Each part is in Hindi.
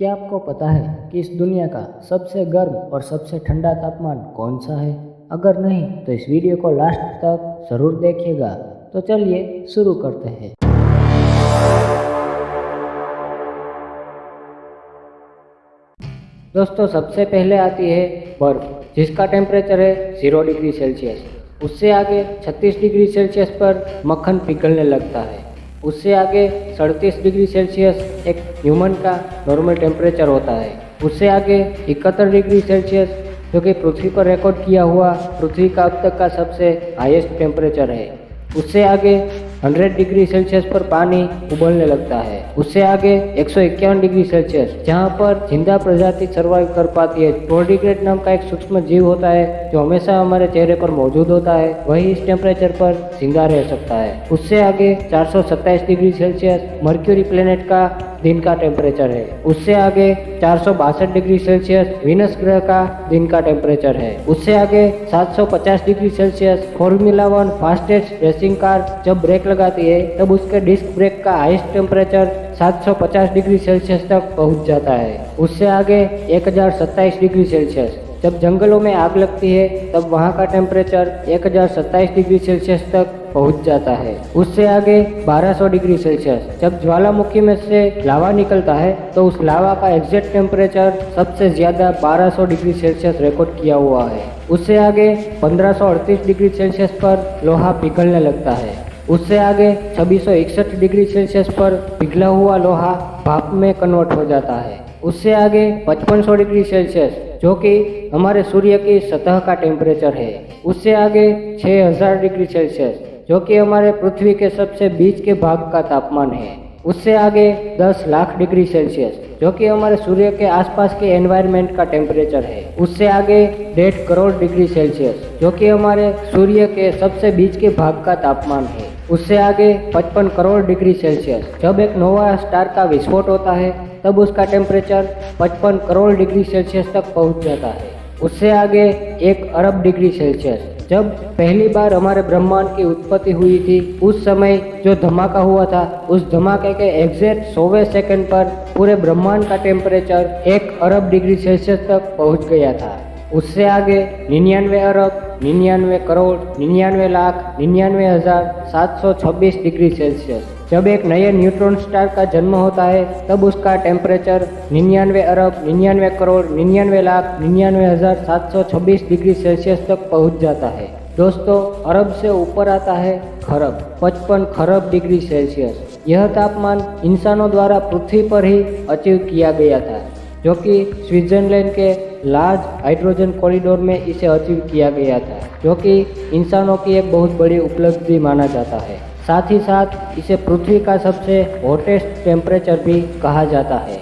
क्या आपको पता है कि इस दुनिया का सबसे गर्म और सबसे ठंडा तापमान कौन सा है? अगर नहीं तो इस वीडियो को लास्ट तक ज़रूर देखिएगा। तो चलिए शुरू करते हैं। दोस्तों, सबसे पहले आती है बर्फ़, जिसका टेम्परेचर है 0 डिग्री सेल्सियस। उससे आगे 36 डिग्री सेल्सियस पर मक्खन पिघलने लगता है। उससे आगे 37 डिग्री सेल्सियस एक ह्यूमन का नॉर्मल टेम्परेचर होता है। उससे आगे 71 डिग्री सेल्सियस, जो कि पृथ्वी पर रिकॉर्ड किया हुआ पृथ्वी का अब तक का सबसे हाईएस्ट टेम्परेचर है। उससे आगे 100 डिग्री सेल्सियस पर पानी उबलने लगता है। उससे आगे 151 डिग्री सेल्सियस, जहाँ पर जिंदा प्रजाति सर्वाइव कर पाती है। टॉर्डिग्रेड नाम का एक सूक्ष्म जीव होता है जो हमेशा हमारे चेहरे पर मौजूद होता है, वही इस टेम्परेचर पर जिंदा रह सकता है। उससे आगे 427 डिग्री सेल्सियस मर्क्यूरी प्लेनेट का दिन का टेम्परेचर है। उससे आगे 462 डिग्री सेल्सियस वीनस ग्रह का दिन का टेम्परेचर है। उससे आगे 750 degree Celsius formula 1 fastest racing car जब ब्रेक लगाती है तब उसके डिस्क ब्रेक का हाईएस्ट टेम्परेचर 750 डिग्री सेल्सियस तक पहुंच जाता है। उससे आगे 1027 डिग्री सेल्सियस जब जंगलों में आग लगती है तब वहाँ का टेम्परेचर 1027 डिग्री सेल्सियस तक पहुंच जाता है। उससे आगे 1200 डिग्री सेल्सियस जब ज्वालामुखी में से लावा निकलता है तो उस लावा का एग्जैक्ट टेम्परेचर सबसे ज़्यादा 1200 डिग्री सेल्सियस रिकॉर्ड किया हुआ है। उससे आगे 1538 डिग्री सेल्सियस पर लोहा पिघलने लगता है। उससे आगे 2661 डिग्री सेल्सियस पर पिघला हुआ लोहा भाप में कन्वर्ट हो जाता है। उससे आगे 5500 डिग्री सेल्सियस, जो कि हमारे सूर्य की सतह का टेम्परेचर है। उससे आगे 6000 डिग्री सेल्सियस, जो कि हमारे पृथ्वी के सबसे बीच के भाग का तापमान है। उससे आगे 10 लाख डिग्री सेल्सियस, जो कि हमारे सूर्य के आसपास के एनवायरनमेंट का टेम्परेचर है। उससे आगे 1.5 करोड़ डिग्री सेल्सियस, जो कि हमारे सूर्य के सबसे बीच के भाग का तापमान है। उससे आगे 55 करोड़ डिग्री सेल्सियस जब एक नोवा स्टार का विस्फोट होता है तब उसका टेम्परेचर 55 करोड़ डिग्री सेल्सियस तक पहुंच जाता है। उससे आगे 1 अरब डिग्री सेल्सियस जब पहली बार हमारे ब्रह्मांड की उत्पत्ति हुई थी, उस समय जो धमाका हुआ था, उस धमाके के एग्जैक्ट 100वें सेकंड पर पूरे ब्रह्मांड का टेम्परेचर 1 अरब डिग्री सेल्सियस तक पहुंच गया था। उससे आगे 99 अरब 99 करोड़ 99 लाख 99,726 डिग्री सेल्सियस जब एक नए न्यूट्रॉन स्टार का जन्म होता है तब उसका टेम्परेचर 99 अरब 99 करोड़ 99 लाख 99,726 डिग्री सेल्सियस तक पहुंच जाता है। दोस्तों, अरब से ऊपर आता है खरब, 55 खरब डिग्री सेल्सियस। यह तापमान इंसानों द्वारा पृथ्वी पर ही अचीव किया गया था, जो कि स्विट्जरलैंड के लार्ज हाइड्रोजन कॉरिडोर में इसे अचीव किया गया था, जो कि इंसानों की एक बहुत बड़ी उपलब्धि माना जाता है। साथ ही साथ इसे पृथ्वी का सबसे हॉटेस्ट टेम्परेचर भी कहा जाता है।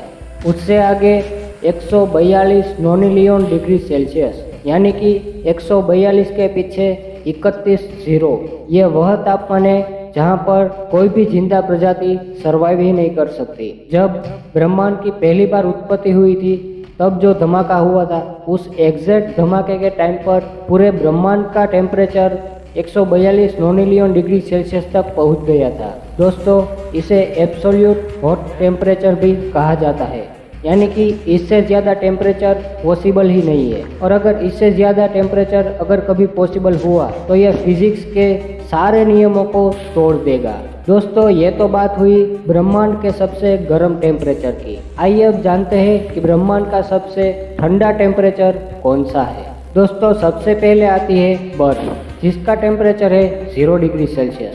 उससे आगे 142 नोनिलियन डिग्री सेल्सियस, यानी कि 142 के पीछे 31 जीरो, ये वह तापमान है जहाँ पर कोई भी जिंदा प्रजाति सर्वाइव ही नहीं कर सकती। जब ब्रह्मांड की पहली बार उत्पत्ति हुई थी तब जो धमाका हुआ था, उस एग्जैक्ट धमाके के टाइम पर पूरे ब्रह्मांड का टेम्परेचर 142 नोनिलियन डिग्री सेल्सियस तक पहुंच गया था। दोस्तों, इसे एब्सोल्यूट हॉट टेम्परेचर भी कहा जाता है, यानी कि इससे ज़्यादा टेम्परेचर पॉसिबल ही नहीं है। और अगर इससे ज़्यादा टेम्परेचर अगर कभी पॉसिबल हुआ तो यह फिजिक्स के सारे नियमों को तोड़ देगा। दोस्तों, ये तो बात हुई ब्रह्मांड के सबसे गर्म टेम्परेचर की। आइए अब जानते हैं कि ब्रह्मांड का सबसे ठंडा टेम्परेचर कौन सा है। दोस्तों, सबसे पहले आती है बर्फ, जिसका टेम्परेचर है 0 डिग्री सेल्सियस।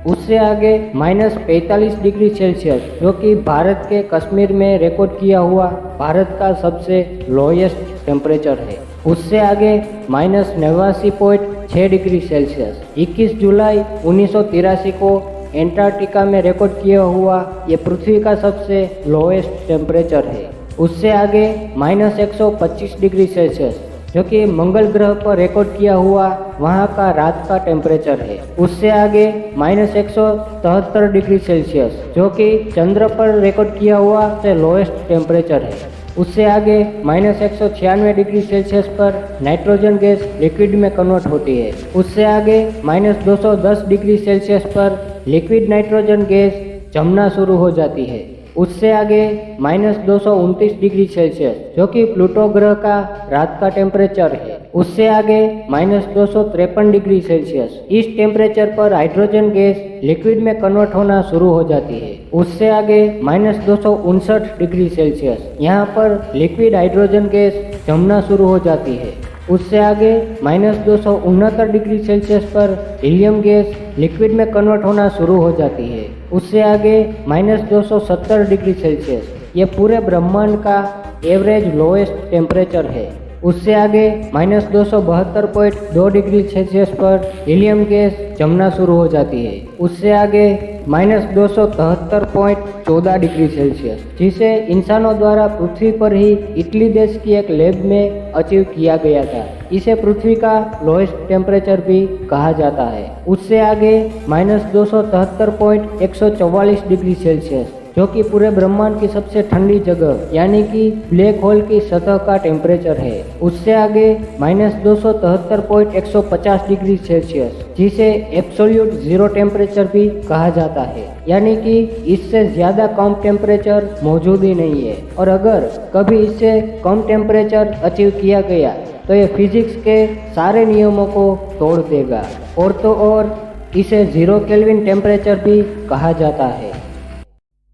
उससे आगे -45 डिग्री सेल्सियस, जो कि भारत के कश्मीर में रिकॉर्ड किया हुआ भारत का सबसे लोएस्ट टेम्परेचर है। उससे आगे -89.6 डिग्री सेल्सियस 21 जुलाई 1983 को एंटार्क्टिका में रिकॉर्ड किया हुआ ये पृथ्वी का सबसे लोएस्ट टेम्परेचर है। उससे आगे -125 डिग्री सेल्सियस, जो कि मंगल ग्रह पर रिकॉर्ड किया हुआ वहाँ का रात का टेम्परेचर है। उससे आगे -173 डिग्री सेल्सियस, जो कि चंद्र पर रिकॉर्ड किया हुआ सबसे लोएस्ट टेम्परेचर है। उससे आगे -196 डिग्री सेल्सियस पर नाइट्रोजन गैस लिक्विड में कन्वर्ट होती है। उससे आगे -210 डिग्री सेल्सियस पर लिक्विड नाइट्रोजन गैस जमना शुरू हो जाती है। उससे आगे -229 डिग्री सेल्सियस जो कि प्लूटो ग्रह का रात का टेम्परेचर है। उससे आगे -253 डिग्री सेल्सियस। इस टेम्परेचर पर हाइड्रोजन गैस लिक्विड में कन्वर्ट होना शुरू हो जाती है। उससे आगे -259 डिग्री सेल्सियस। यहाँ पर लिक्विड हाइड्रोजन गैस जमना शुरू हो जाती है। उससे आगे -269 डिग्री सेल्सियस पर हीलियम गैस लिक्विड में कन्वर्ट होना शुरू हो जाती है। उससे आगे -270 डिग्री सेल्सियस। ये पूरे ब्रह्मांड का एवरेज लोएस्ट टेम्परेचर है। उससे आगे -272.2 डिग्री सेल्सियस पर हीलियम गैस जमना शुरू हो जाती है। उससे आगे -273.14 डिग्री सेल्सियस, जिसे इंसानों द्वारा पृथ्वी पर ही इटली देश की एक लैब में अचीव किया गया था। इसे पृथ्वी का लोएस्ट टेम्परेचर भी कहा जाता है। उससे आगे -273.144 डिग्री सेल्सियस, जो कि पूरे ब्रह्मांड की सबसे ठंडी जगह यानी कि ब्लैक होल की सतह का टेम्परेचर है। उससे आगे -273.150 डिग्री सेल्सियस, जिसे एब्सोल्यूट जीरो टेम्परेचर भी कहा जाता है, यानी कि इससे ज्यादा कम टेम्परेचर मौजूद ही नहीं है। और अगर कभी इससे कम टेम्परेचर अचीव किया गया तो ये फिजिक्स के सारे नियमों को तोड़ देगा। और तो और इसे 0 केल्विन टेम्परेचर भी कहा जाता है।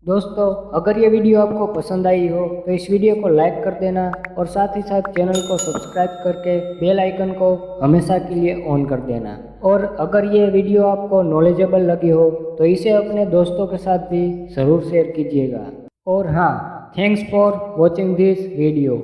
दोस्तों, अगर ये वीडियो आपको पसंद आई हो तो इस वीडियो को लाइक कर देना और साथ ही साथ चैनल को सब्सक्राइब करके बेल आइकन को हमेशा के लिए ऑन कर देना। और अगर ये वीडियो आपको नॉलेजेबल लगी हो तो इसे अपने दोस्तों के साथ भी ज़रूर शेयर कीजिएगा। और हाँ, thanks for watching this video.